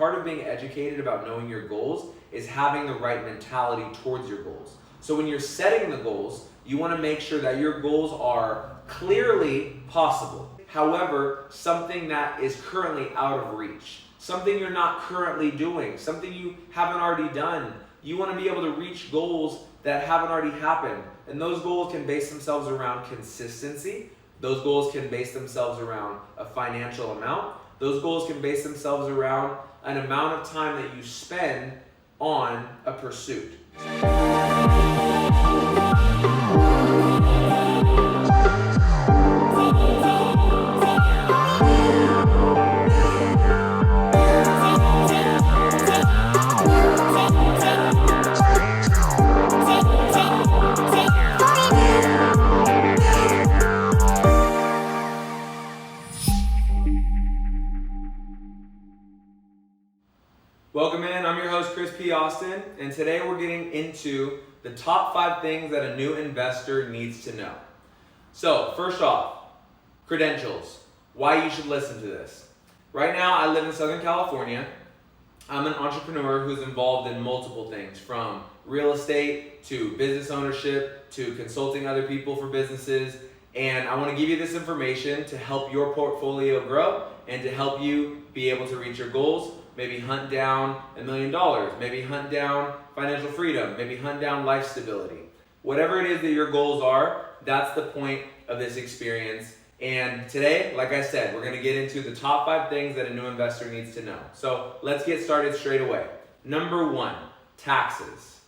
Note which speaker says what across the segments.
Speaker 1: part of being educated about knowing your goals is having the right mentality towards your goals. So when you're setting the goals, you want to make sure that your goals are clearly possible. However, something that is currently out of reach, something you're not currently doing, something you haven't already done. You want to be able to reach goals that haven't already happened. And those goals can base themselves around consistency. Those goals can base themselves around a financial amount. Those goals can base themselves around an amount of time that you spend on a pursuit. Welcome in, I'm your host Chris P. Austin, and today we're getting into the top 5 things that a new investor needs to know. So, first off, credentials, why you should listen to this. Right now, I live in Southern California. I'm an entrepreneur who's involved in multiple things, from real estate to business ownership to consulting other people for businesses, and I want to give you this information to help your portfolio grow and to help you be able to reach your goals. Maybe hunt down $1 million, maybe hunt down financial freedom, maybe hunt down life stability. Whatever it is that your goals are, that's the point of this experience. And today, like I said, we're going to get into the top 5 things that a new investor needs to know. So let's get started straight away. Number 1, taxes.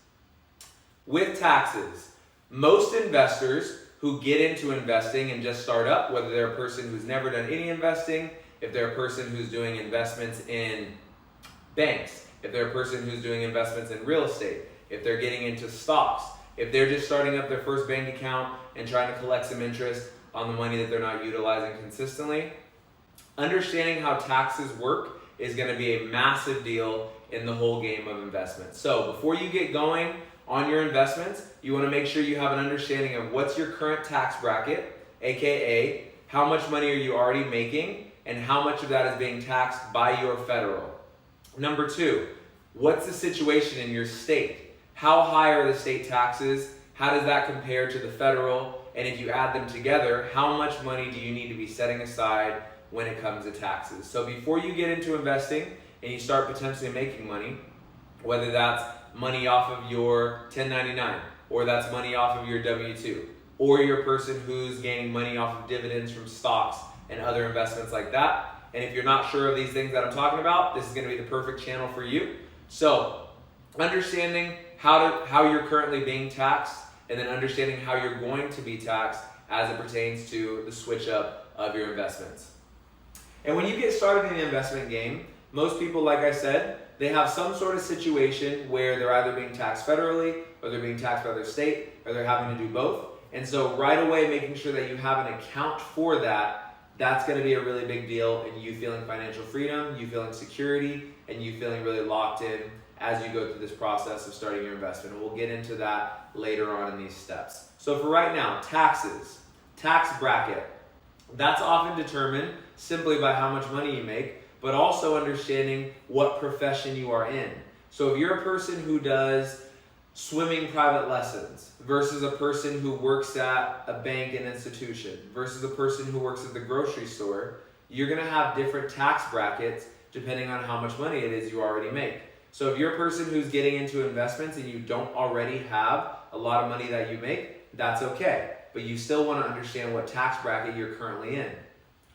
Speaker 1: With taxes, most investors who get into investing and just start up, whether they're a person who's never done any investing, if they're a person who's doing investments in banks, if they're a person who's doing investments in real estate, if they're getting into stocks, if they're just starting up their first bank account and trying to collect some interest on the money that they're not utilizing consistently, understanding how taxes work is going to be a massive deal in the whole game of investment. So before you get going on your investments, you want to make sure you have an understanding of what's your current tax bracket, aka how much money are you already making and how much of that is being taxed by your federal. Number 2, what's the situation in your state? How high are the state taxes? How does that compare to the federal? And if you add them together, how much money do you need to be setting aside when it comes to taxes? So before you get into investing and you start potentially making money, whether that's money off of your 1099, or that's money off of your W-2, or you're a person who's gaining money off of dividends from stocks and other investments like that. And if you're not sure of these things that I'm talking about, this is going to be the perfect channel for you. So understanding how you're currently being taxed, and then understanding how you're going to be taxed as it pertains to the switch up of your investments. And when you get started in the investment game, most people, like I said, they have some sort of situation where they're either being taxed federally, or they're being taxed by their state, or they're having to do both. And so right away, making sure that you have an account for that, that's going to be a really big deal in you feeling financial freedom, you feeling security, and you feeling really locked in as you go through this process of starting your investment. And we'll get into that later on in these steps. So for right now, taxes, tax bracket, that's often determined simply by how much money you make, but also understanding what profession you are in. So if you're a person who does swimming private lessons versus a person who works at a bank and institution versus a person who works at the grocery store, you're going to have different tax brackets depending on how much money it is you already make. So if you're a person who's getting into investments and you don't already have a lot of money that you make, that's okay. But you still want to understand what tax bracket you're currently in.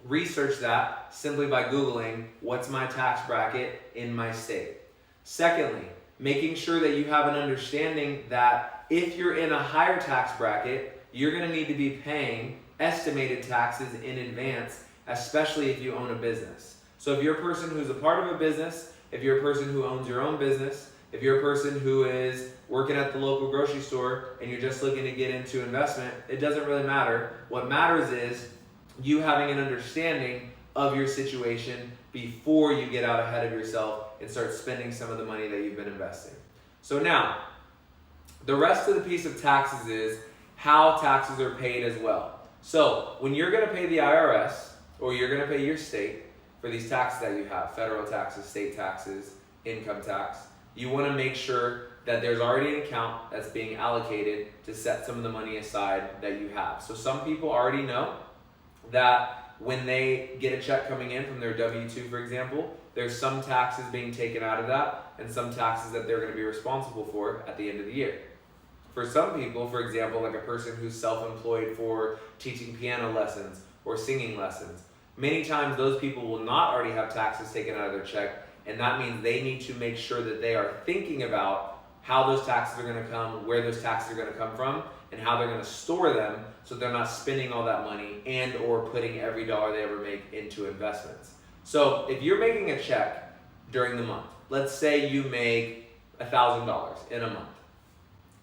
Speaker 1: Research that simply by Googling, what's my tax bracket in my state? Secondly, making sure that you have an understanding that if you're in a higher tax bracket, you're going to need to be paying estimated taxes in advance, especially if you own a business. So if you're a person who's a part of a business, if you're a person who owns your own business, if you're a person who is working at the local grocery store and you're just looking to get into investment, it doesn't really matter. What matters is you having an understanding of your situation before you get out ahead of yourself and start spending some of the money that you've been investing. So now, the rest of the piece of taxes is how taxes are paid as well. So when you're going to pay the IRS or you're going to pay your state, for these taxes that you have, federal taxes, state taxes, income tax, you want to make sure that there's already an account that's being allocated to set some of the money aside that you have. So some people already know that when they get a check coming in from their W-2, for example, there's some taxes being taken out of that and some taxes that they're going to be responsible for at the end of the year. For some people, for example, like a person who's self-employed for teaching piano lessons or singing lessons, many times those people will not already have taxes taken out of their check, and that means they need to make sure that they are thinking about how those taxes are going to come, where those taxes are going to come from, and how they're going to store them so they're not spending all that money and or putting every dollar they ever make into investments. So if you're making a check during the month, let's say you make $1,000 in a month.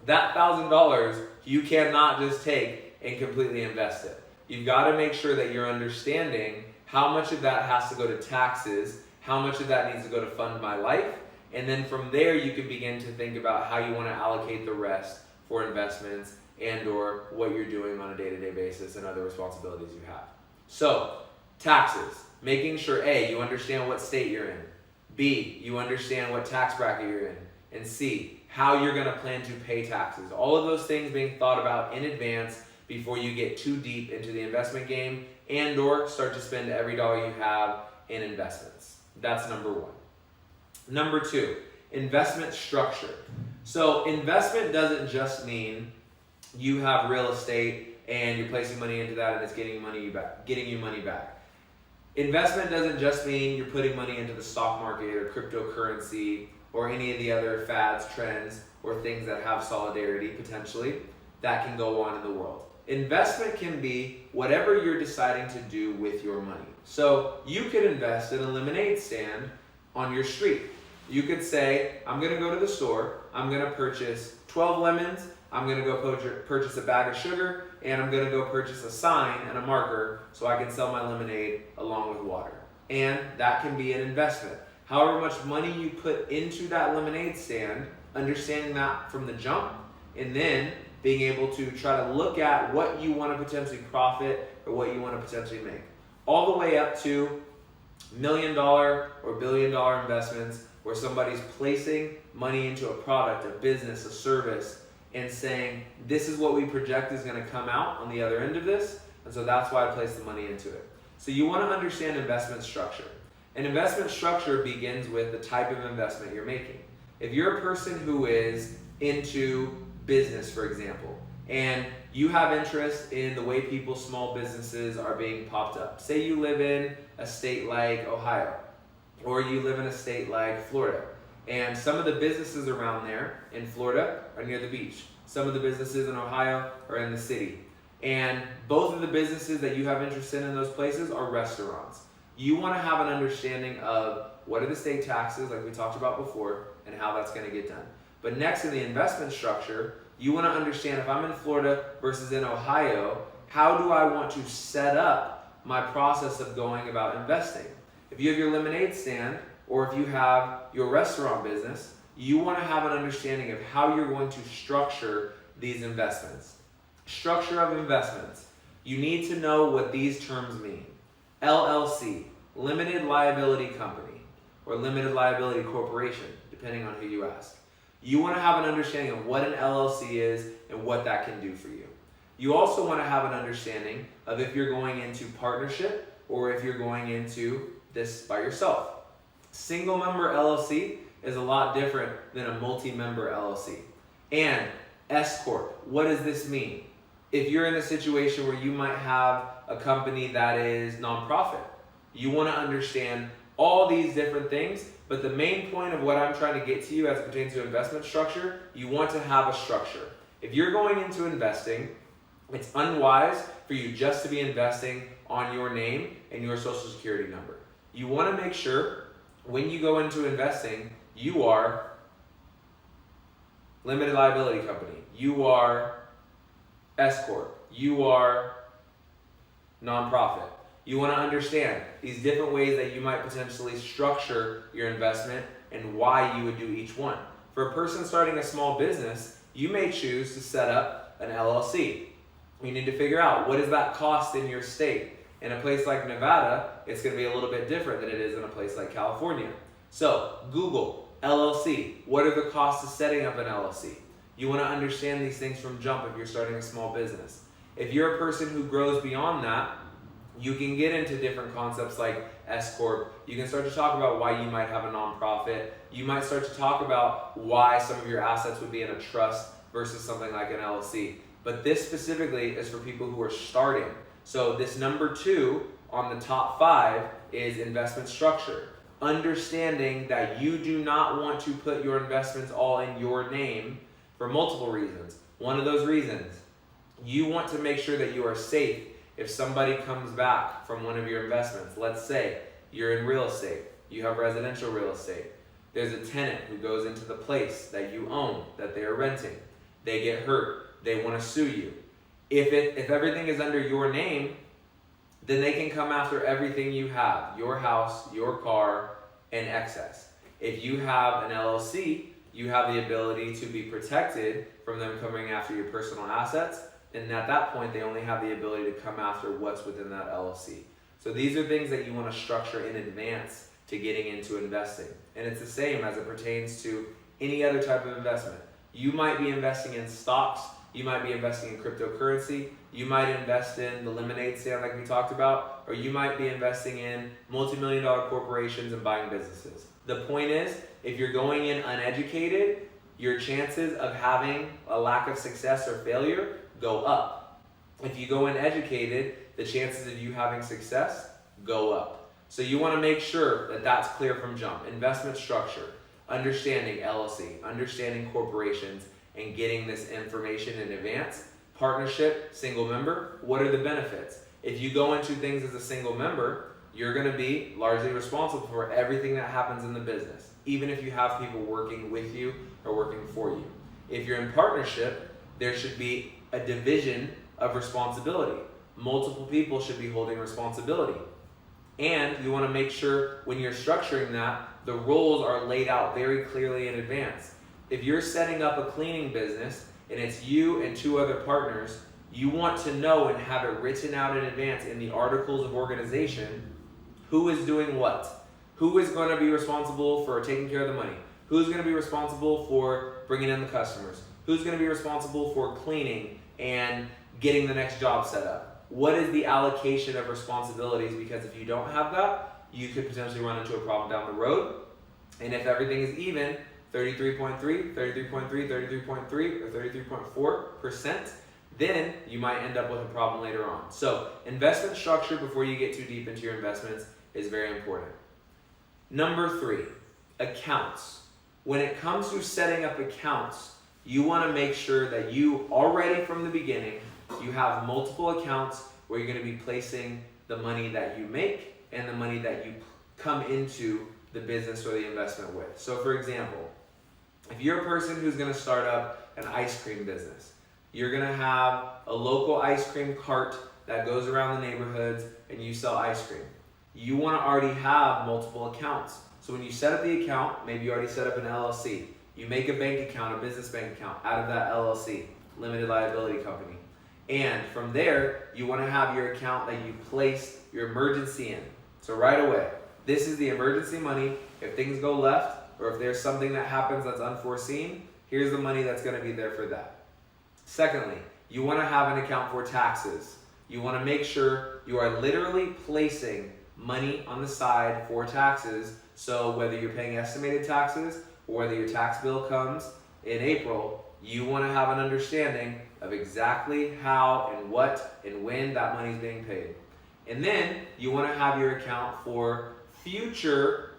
Speaker 1: That $1,000 you cannot just take and completely invest it. You've got to make sure that you're understanding how much of that has to go to taxes, how much of that needs to go to fund my life, and then from there you can begin to think about how you want to allocate the rest for investments and or what you're doing on a day-to-day basis and other responsibilities you have. So, taxes. Making sure A, you understand what state you're in. B, you understand what tax bracket you're in. And C, how you're going to plan to pay taxes. All of those things being thought about in advance before you get too deep into the investment game and or start to spend every dollar you have in investments. That's number one. Number two, investment structure. So investment doesn't just mean you have real estate and you're placing money into that and it's getting you money back. Investment doesn't just mean you're putting money into the stock market or cryptocurrency or any of the other fads, trends, or things that have solidarity potentially that can go on in the world. Investment can be whatever you're deciding to do with your money. So you could invest in a lemonade stand on your street. You could say, I'm going to go to the store, I'm going to purchase 12 lemons, I'm going to go purchase a bag of sugar, and I'm going to go purchase a sign and a marker so I can sell my lemonade along with water. And that can be an investment. However much money you put into that lemonade stand, understanding that from the jump, and then being able to try to look at what you want to potentially profit or what you want to potentially make. All the way up to $1 million or $1 billion investments where somebody's placing money into a product, a business, a service, and saying, this is what we project is going to come out on the other end of this, and so that's why I place the money into it. So you want to understand investment structure. And investment structure begins with the type of investment you're making. If you're a person who is into business, for example, and you have interest in the way people's small businesses are being popped up. Say you live in a state like Ohio, or you live in a state like Florida, and some of the businesses around there in Florida are near the beach. Some of the businesses in Ohio are in the city. And both of the businesses that you have interest in those places are restaurants. You want to have an understanding of what are the state taxes, like we talked about before, and how that's going to get done. But next in the investment structure, you want to understand if I'm in Florida versus in Ohio, how do I want to set up my process of going about investing? If you have your lemonade stand, or if you have your restaurant business, you want to have an understanding of how you're going to structure these investments. Structure of investments. You need to know what these terms mean. LLC, Limited Liability Company, or Limited Liability Corporation, depending on who you ask. You want to have an understanding of what an LLC is and what that can do for you. You also want to have an understanding of if you're going into partnership or if you're going into this by yourself. Single member LLC is a lot different than a multi-member LLC. And S Corp, what does this mean? If you're in a situation where you might have a company that is nonprofit, you want to understand all these different things, but the main point of what I'm trying to get to you as it pertains to investment structure, you want to have a structure. If you're going into investing, it's unwise for you just to be investing on your name and your social security number. You want to make sure when you go into investing, you are limited liability company, you are S Corp, you are nonprofit. You want to understand these different ways that you might potentially structure your investment and why you would do each one. For a person starting a small business, you may choose to set up an LLC. You need to figure out what does that cost in your state. In a place like Nevada, it's going to be a little bit different than it is in a place like California. So Google, LLC. What are the costs of setting up an LLC? You want to understand these things from jump if you're starting a small business. If you're a person who grows beyond that, you can get into different concepts like S-Corp. You can start to talk about why you might have a nonprofit. You might start to talk about why some of your assets would be in a trust versus something like an LLC. But this specifically is for people who are starting. So this number 2 on the top 5 is investment structure. Understanding that you do not want to put your investments all in your name for multiple reasons. One of those reasons, you want to make sure that you are safe if somebody comes back from one of your investments. Let's say you're in real estate, you have residential real estate. There's a tenant who goes into the place that you own, that they are renting. They get hurt, they want to sue you. If everything is under your name, then they can come after everything you have, your house, your car, and excess. If you have an LLC, you have the ability to be protected from them coming after your personal assets, and at that point, they only have the ability to come after what's within that LLC. So these are things that you want to structure in advance to getting into investing. And it's the same as it pertains to any other type of investment. You might be investing in stocks, you might be investing in cryptocurrency, you might invest in the lemonade stand like we talked about, or you might be investing in multi-million-dollar corporations and buying businesses. The point is, if you're going in uneducated, your chances of having a lack of success or failure go up. If you go in educated, the chances of you having success go up. So you want to make sure that that's clear from jump. Investment structure, understanding LLC, understanding corporations, and getting this information in advance. Partnership, single member, what are the benefits? If you go into things as a single member, you're going to be largely responsible for everything that happens in the business, even if you have people working with you or working for you. If you're in partnership, there should be a division of responsibility. Multiple people should be holding responsibility. And you want to make sure when you're structuring that, the roles are laid out very clearly in advance. If you're setting up a cleaning business and it's you and 2 other partners, you want to know and have it written out in advance in the articles of organization who is doing what. Who is going to be responsible for taking care of the money? Who's going to be responsible for bringing in the customers? Who's going to be responsible for cleaning and getting the next job set up? What is the allocation of responsibilities? Because if you don't have that, you could potentially run into a problem down the road. And if everything is even, 33.3, 33.3, 33.3, or 33.4%, then you might end up with a problem later on. So investment structure before you get too deep into your investments is very important. Number 3, accounts. When it comes to setting up accounts, you want to make sure that you already from the beginning, you have multiple accounts where you're going to be placing the money that you make and the money that you come into the business or the investment with. So for example, if you're a person who's going to start up an ice cream business, you're going to have a local ice cream cart that goes around the neighborhoods and you sell ice cream. You want to already have multiple accounts. So when you set up the account, maybe you already set up an LLC. You make a bank account, a business bank account out of that LLC, limited liability company. And from there, you want to have your account that you place your emergency in. So right away, this is the emergency money. If things go left or if there's something that happens that's unforeseen, here's the money that's going to be there for that. Secondly, you want to have an account for taxes. You want to make sure you are literally placing money on the side for taxes. So whether you're paying estimated taxes or whether your tax bill comes in April, you want to have an understanding of exactly how and what and when that money is being paid. And then you want to have your account for future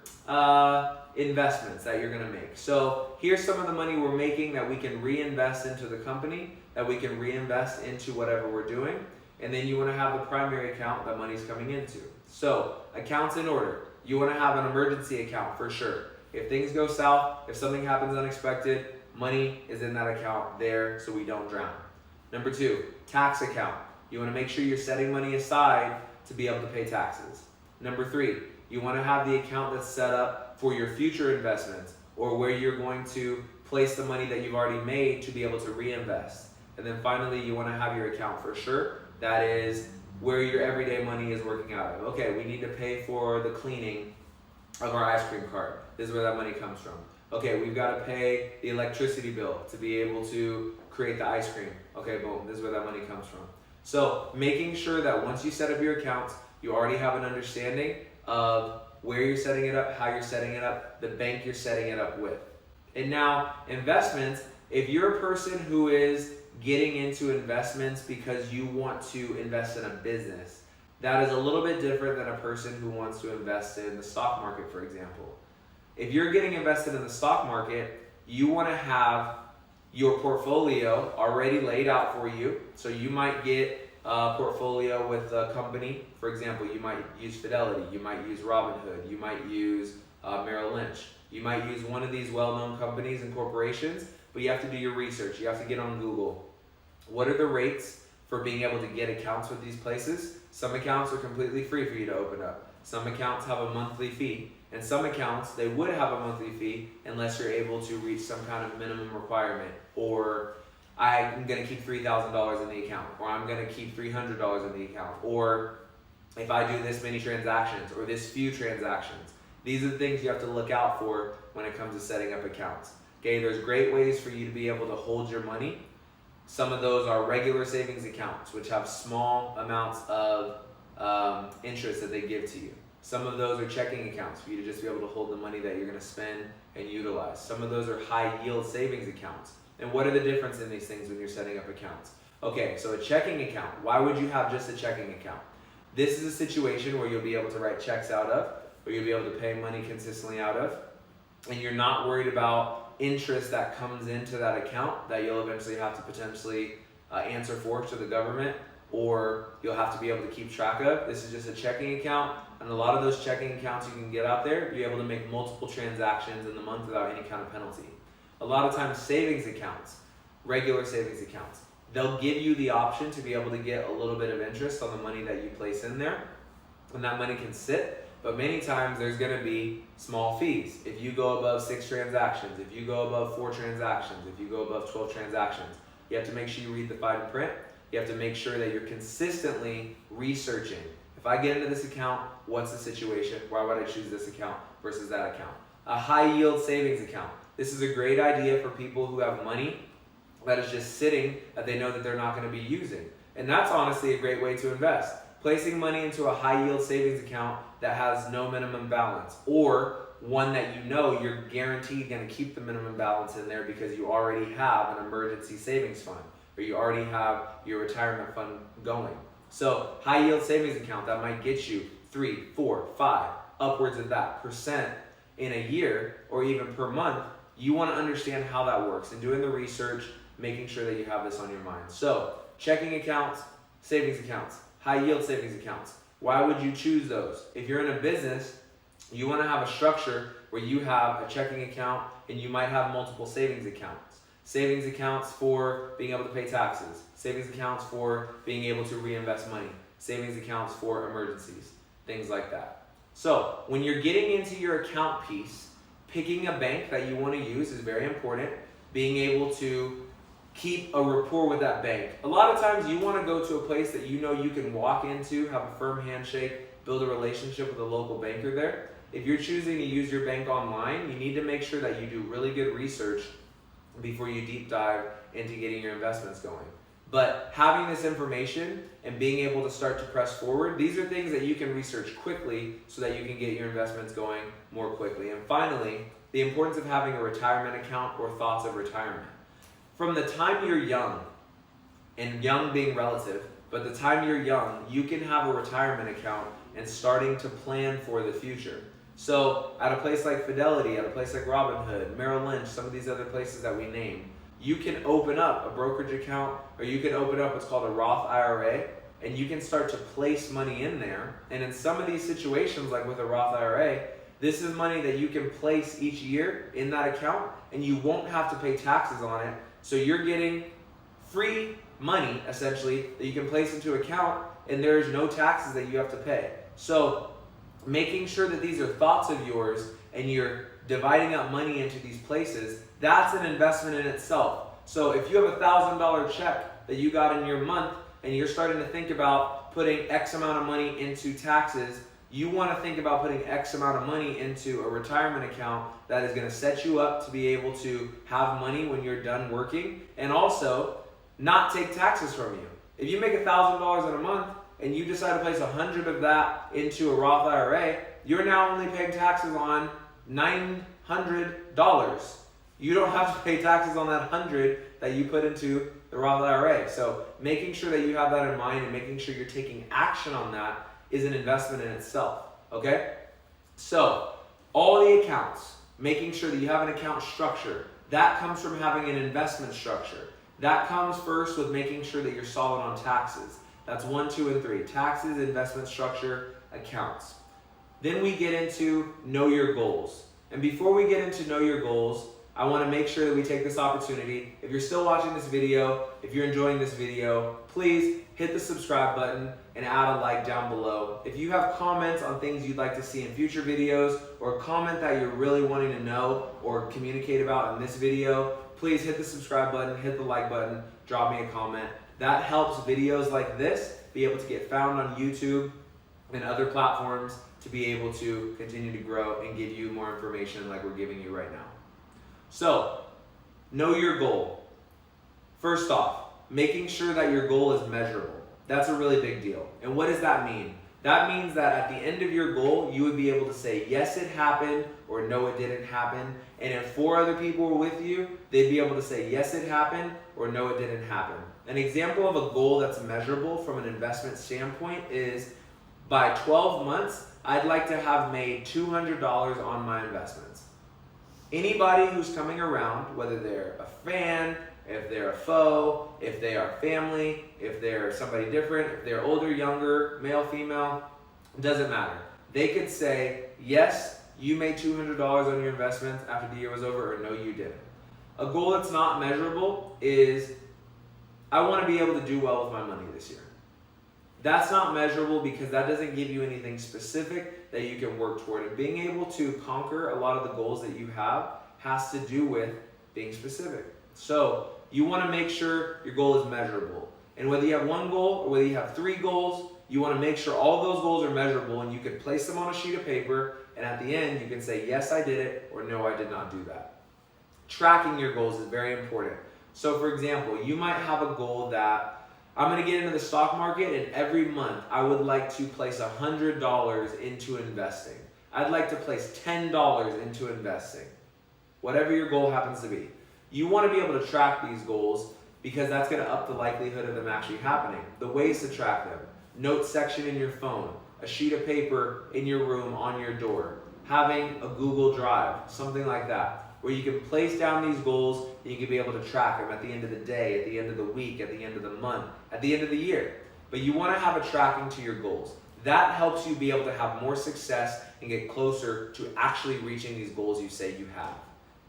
Speaker 1: investments that you're going to make. So here's some of the money we're making that we can reinvest into the company, that we can reinvest into whatever we're doing. And then you want to have the primary account that money's coming into. So accounts in order. You want to have an emergency account for sure. If things go south, if something happens unexpected, money is in that account there so we don't drown. Number 2, tax account. You want to make sure you're setting money aside to be able to pay taxes. Number 3, you want to have the account that's set up for your future investments or where you're going to place the money that you've already made to be able to reinvest. And then finally, you want to have your account for sure that is where your everyday money is working out of. Okay, we need to pay for the cleaning of our ice cream cart. This is where that money comes from. Okay, we've got to pay the electricity bill to be able to create the ice cream. Okay, boom, this is where that money comes from. So making sure that once you set up your accounts, you already have an understanding of where you're setting it up, how you're setting it up, the bank you're setting it up with. And now, investments, if you're a person who is getting into investments because you want to invest in a business, that is a little bit different than a person who wants to invest in the stock market, for example. If you're getting invested in the stock market, you want to have your portfolio already laid out for you. So you might get a portfolio with a company. For example, you might use Fidelity, you might use Robinhood, you might use Merrill Lynch. You might use one of these well-known companies and corporations, but you have to do your research. You have to get on Google. What are the rates for being able to get accounts with these places? Some accounts are completely free for you to open up. Some accounts have a monthly fee. And some accounts, they would have a monthly fee unless you're able to reach some kind of minimum requirement, or I'm going to keep $3,000 in the account, or I'm going to keep $300 in the account, or if I do this many transactions or this few transactions. These are the things you have to look out for when it comes to setting up accounts. Okay, there's great ways for you to be able to hold your money. Some of those are regular savings accounts, which have small amounts of interest that they give to you. Some of those are checking accounts for you to just be able to hold the money that you're going to spend and utilize. Some of those are high yield savings accounts. And what are the difference in these things when you're setting up accounts? Okay, so a checking account. Why would you have just a checking account? This is a situation where you'll be able to write checks out of, or you'll be able to pay money consistently out of, and you're not worried about interest that comes into that account that you'll eventually have to potentially answer for to the government, or you'll have to be able to keep track of. This is just a checking account, and a lot of those checking accounts you can get out there, you're able to make multiple transactions in the month without any kind of penalty. A lot of times savings accounts, regular savings accounts, they'll give you the option to be able to get a little bit of interest on the money that you place in there, and that money can sit, but many times there's going to be small fees. If you go above 6 transactions, if you go above 4 transactions, if you go above 12 transactions, you have to make sure you read the fine print. You have to make sure that you're consistently researching. If I get into this account, what's the situation? Why would I choose this account versus that account? A high yield savings account. This is a great idea for people who have money that is just sitting that they know that they're not going to be using. And that's honestly a great way to invest. Placing money into a high yield savings account that has no minimum balance, or one that you know you're guaranteed going to keep the minimum balance in there because you already have an emergency savings fund, or you already have your retirement fund going. So high yield savings account that might get you 3, 4, 5, upwards of that percent in a year or even per month. You want to understand how that works and doing the research, making sure that you have this on your mind. So checking accounts, savings accounts, high yield savings accounts. Why would you choose those? If you're in a business, you want to have a structure where you have a checking account and you might have multiple savings accounts. Savings accounts for being able to pay taxes. Savings accounts for being able to reinvest money. Savings accounts for emergencies. Things like that. So when you're getting into your account piece, picking a bank that you want to use is very important. Being able to keep a rapport with that bank. A lot of times you want to go to a place that you know you can walk into, have a firm handshake, build a relationship with a local banker there. If you're choosing to use your bank online, you need to make sure that you do really good research before you deep dive into getting your investments going. But having this information and being able to start to press forward, these are things that you can research quickly so that you can get your investments going more quickly. And finally, the importance of having a retirement account or thoughts of retirement. From the time you're young, and young being relative, but the time you're young, you can have a retirement account and starting to plan for the future. So at a place like Fidelity, at a place like Robinhood, Merrill Lynch, some of these other places that we named, you can open up a brokerage account, or you can open up what's called a Roth IRA, and you can start to place money in there. And in some of these situations, like with a Roth IRA, this is money that you can place each year in that account, and you won't have to pay taxes on it. So you're getting free money, essentially, that you can place into account, and there's no taxes that you have to pay. So making sure that these are thoughts of yours, and you're dividing up money into these places, that's an investment in itself. So if you have a $1,000 check that you got in your month, and you're starting to think about putting X amount of money into taxes. You want to think about putting X amount of money into a retirement account that is going to set you up to be able to have money when you're done working, and also not take taxes from you. If you make $1,000 in a month and you decide to place 100 of that into a Roth IRA, you're now only paying taxes on $900. You don't have to pay taxes on that 100 that you put into the Roth IRA. So making sure that you have that in mind and making sure you're taking action on that is an investment in itself, okay? So all the accounts, making sure that you have an account structure, that comes from having an investment structure. That comes first with making sure that you're solid on taxes. That's 1, 2, and 3. Taxes, investment structure, accounts. Then we get into know your goals. And before we get into know your goals, I want to make sure that we take this opportunity. If you're still watching this video, if you're enjoying this video, please hit the subscribe button and add a like down below. If you have comments on things you'd like to see in future videos, or a comment that you're really wanting to know or communicate about in this video, please hit the subscribe button, hit the like button, drop me a comment. That helps videos like this be able to get found on YouTube and other platforms to be able to continue to grow and give you more information like we're giving you right now. So, know your goal. First off, making sure that your goal is measurable. That's a really big deal. And what does that mean? That means that at the end of your goal, you would be able to say, yes, it happened, or no, it didn't happen. And if 4 other people were with you, they'd be able to say, yes, it happened, or no, it didn't happen. An example of a goal that's measurable from an investment standpoint is, by 12 months, I'd like to have made $200 on my investments. Anybody who's coming around, whether they're a fan, if they're a foe, if they are family, if they're somebody different, if they're older, younger, male, female, it doesn't matter. They could say, yes, you made $200 on your investments after the year was over, or no, you didn't. A goal that's not measurable is, I want to be able to do well with my money this year. That's not measurable because that doesn't give you anything specific that you can work toward. And being able to conquer a lot of the goals that you have has to do with being specific. So you want to make sure your goal is measurable. And whether you have 1 goal or whether you have 3 goals, you want to make sure all those goals are measurable and you can place them on a sheet of paper, and at the end you can say, yes, I did it, or no, I did not do that. Tracking your goals is very important. So for example, you might have a goal that I'm going to get into the stock market, and every month I would like to place $100 into investing. I'd like to place $10 into investing. Whatever your goal happens to be. You want to be able to track these goals because that's going to up the likelihood of them actually happening. The ways to track them: notes section in your phone, a sheet of paper in your room on your door, having a Google Drive, something like that, where you can place down these goals and you can be able to track them at the end of the day, at the end of the week, at the end of the month, at the end of the year. But you want to have a tracking to your goals. That helps you be able to have more success and get closer to actually reaching these goals you say you have.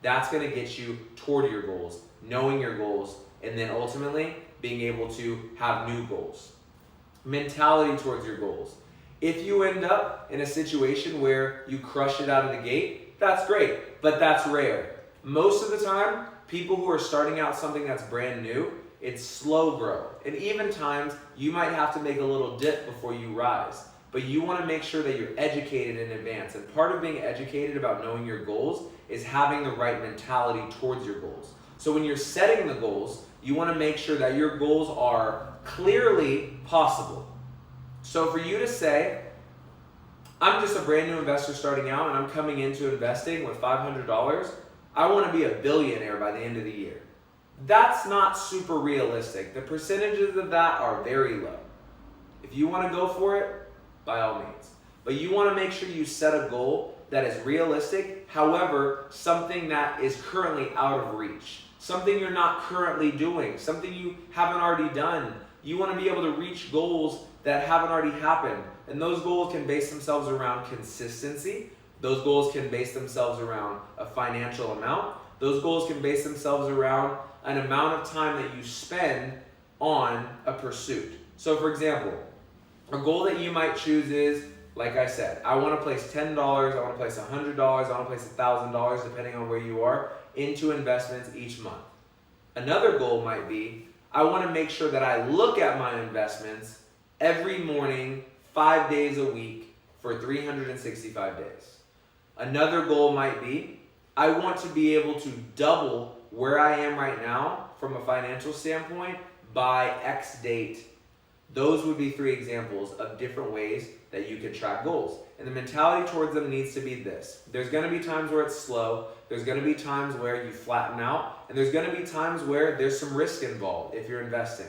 Speaker 1: That's going to get you toward your goals, knowing your goals, and then ultimately being able to have new goals. Mentality towards your goals. If you end up in a situation where you crush it out of the gate, that's great, but that's rare. Most of the time, people who are starting out something that's brand new, it's slow grow. And even times, you might have to make a little dip before you rise. But you want to make sure that you're educated in advance. And part of being educated about knowing your goals is having the right mentality towards your goals. So when you're setting the goals, you want to make sure that your goals are clearly possible. So for you to say, I'm just a brand new investor starting out and I'm coming into investing with $500, I want to be a billionaire by the end of the year. That's not super realistic. The percentages of that are very low. If you want to go for it, by all means. But you want to make sure you set a goal that is realistic, however, something that is currently out of reach. Something you're not currently doing, something you haven't already done. You want to be able to reach goals that haven't already happened. And those goals can base themselves around consistency. Those goals can base themselves around a financial amount. Those goals can base themselves around an amount of time that you spend on a pursuit. So for example, a goal that you might choose is, like I said, I want to place $10, I want to place $100, I want to place $1,000, depending on where you are, into investments each month. Another goal might be, I want to make sure that I look at my investments every morning, 5 days a week for 365 days. Another goal might be, I want to be able to double where I am right now from a financial standpoint by X date. Those would be 3 examples of different ways that you can track goals. And the mentality towards them needs to be this. There's going to be times where it's slow. There's going to be times where you flatten out. And there's going to be times where there's some risk involved if you're investing.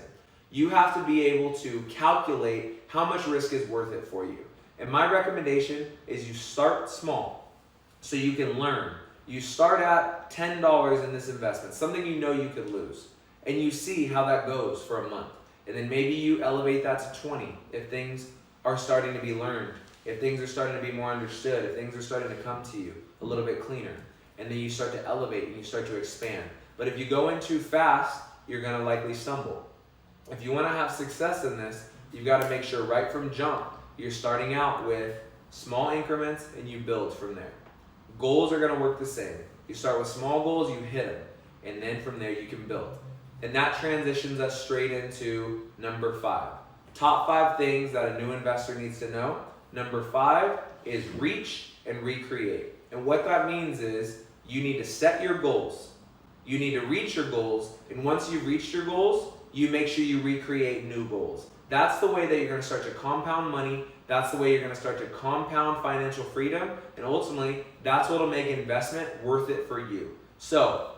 Speaker 1: You have to be able to calculate how much risk is worth it for you. And my recommendation is you start small so you can learn. You start at $10 in this investment, something you know you could lose. And you see how that goes for a month. And then maybe you elevate that to 20 if things are starting to be learned, if things are starting to be more understood, if things are starting to come to you a little bit cleaner. And then you start to elevate and you start to expand. But if you go in too fast, you're going to likely stumble. If you want to have success in this, you've got to make sure right from jump, you're starting out with small increments and you build from there. Goals are going to work the same. You start with small goals, you hit them. And then from there you can build. And that transitions us straight into number 5. Top 5 things that a new investor needs to know. Number 5 is reach and recreate. And what that means is you need to set your goals. You need to reach your goals. And once you've reached your goals, you make sure you recreate new goals. That's the way that you're going to start to compound money. That's the way you're going to start to compound financial freedom. And ultimately, that's what will make investment worth it for you. So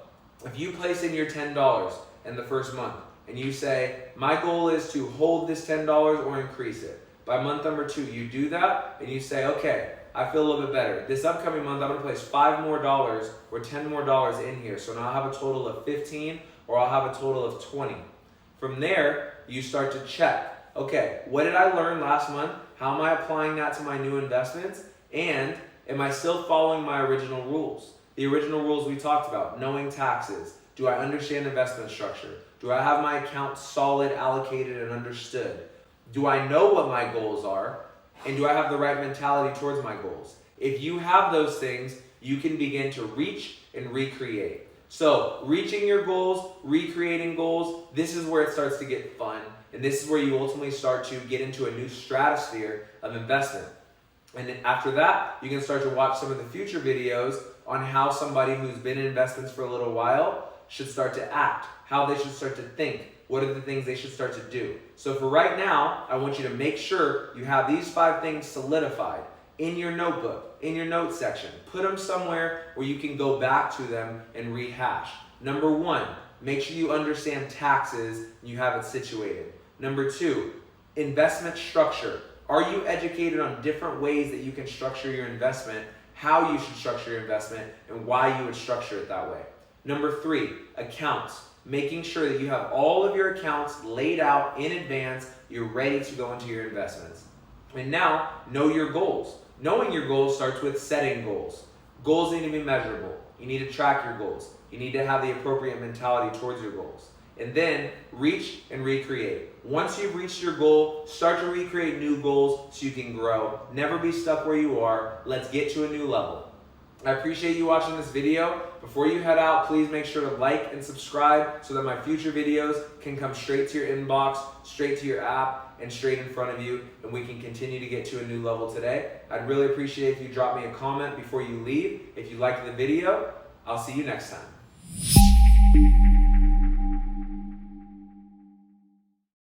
Speaker 1: if you place in your $10 in the first month and you say, my goal is to hold this $10 or increase it. By month number 2, you do that and you say, okay, I feel a little bit better. This upcoming month, I'm going to place $5 more or $10 more in here. So now I'll have a total of 15 or I'll have a total of 20. From there, you start to check. Okay, what did I learn last month? How am I applying that to my new investments? And am I still following my original rules? The original rules we talked about, knowing taxes. Do I understand investment structure? Do I have my account solid, allocated, and understood? Do I know what my goals are? And do I have the right mentality towards my goals? If you have those things, you can begin to reach and recreate. So reaching your goals, recreating goals, this is where it starts to get fun. And this is where you ultimately start to get into a new stratosphere of investment. And then after that, you can start to watch some of the future videos on how somebody who's been in investments for a little while should start to act, how they should start to think, what are the things they should start to do. So for right now, I want you to make sure you have these 5 things solidified in your notebook, in your notes section. Put them somewhere where you can go back to them and rehash. Number 1, make sure you understand taxes and you have it situated. Number 2, investment structure. Are you educated on different ways that you can structure your investment, how you should structure your investment, and why you would structure it that way? Number 3, accounts. Making sure that you have all of your accounts laid out in advance, you're ready to go into your investments. And now, know your goals. Knowing your goals starts with setting goals. Goals need to be measurable. You need to track your goals. You need to have the appropriate mentality towards your goals. And then reach and recreate. Once you've reached your goal, start to recreate new goals so you can grow. Never be stuck where you are. Let's get to a new level. I appreciate you watching this video. Before you head out, please make sure to like and subscribe so that my future videos can come straight to your inbox, straight to your app, and straight in front of you, and we can continue to get to a new level today. I'd really appreciate if you drop me a comment before you leave. If you liked the video, I'll see you next time.